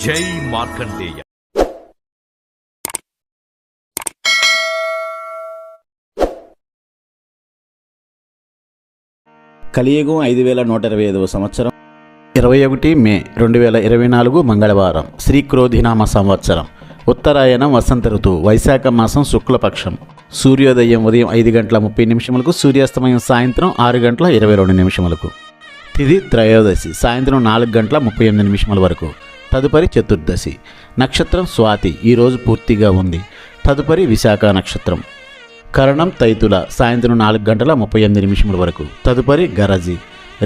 జై మార్కండేయ. కలియుగం 5125వ సంవత్సరం 21 మే 2024 మంగళవారం. శ్రీ క్రోధినామ సంవత్సరం. ఉత్తరాయణం వసంత ఋతువు. వైశాఖ మాసం శుక్లపక్షం. సూర్యోదయం ఉదయం 5:30 సూర్యాస్తమయం సాయంత్రం 6:22 తిథి త్రయోదశి సాయంత్రం 4:38 వరకు. తదుపరి చతుర్దశి. నక్షత్రం స్వాతి. ఈరోజు పూర్తిగా ఉంది. తదుపరి విశాఖ నక్షత్రం. కరణం తైతుల సాయంత్రం 4:38 వరకు. తదుపరి గరజి.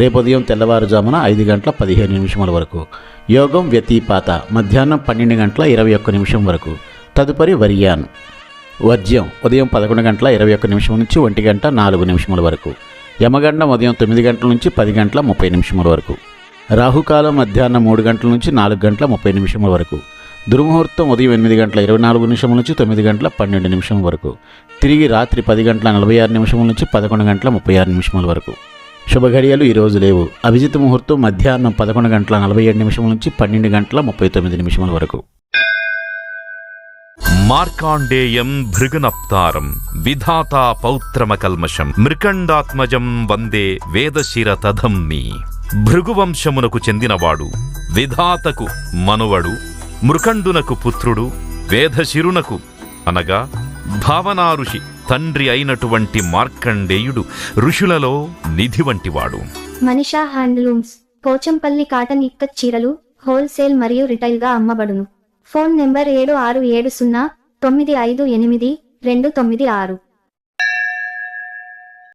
రేపుదయం తెల్లవారుజామున 5:15 వరకు. యోగం వ్యతిపాత మధ్యాహ్నం 12:21 వరకు. తదుపరి వర్యాన్. వర్జ్యం ఉదయం 11:21 నుంచి 1:04 వరకు. యమగండం ఉదయం 9 గంటల నుంచి 10:30 వరకు. రాహుకాలం మధ్యాహ్నం 3 గంటల నుంచి 4:30 వరకు. దుర్ముహూర్తం ఉదయం 8:24 నుంచి 9:12 వరకు. తిరిగి రాత్రి 10:46 నుంచి 11:36 వరకు. శుభఘడియలు ఈరోజు లేవు. అభిజిత్ ముహూర్తం మధ్యాహ్నం 11:47 నుంచి 12:39 వరకు. మార్కాండేయం భృగునప్తారం విధాతా పౌత్రమకల్మషం మృకండాత్మజం వందే వేదశిర తధమ్మి. భృగువంశమునకు చెందినవాడు, విధాతకు మనువడు, మృకండునకు పుత్రుడు, వేదశిరునకు అనగా భావనా ఋషి తండ్రి అయినటువంటి మార్కండేయుడు ఋషులలో నిధి వంటివాడు. మనిషా హ్యాండ్లూమ్స్. పోచంపల్లి కాటన్ ఇక్కత్ చీరలు హోల్సేల్ మరియు రిటైల్ గా అమ్మబడును. Phone number 7670958296.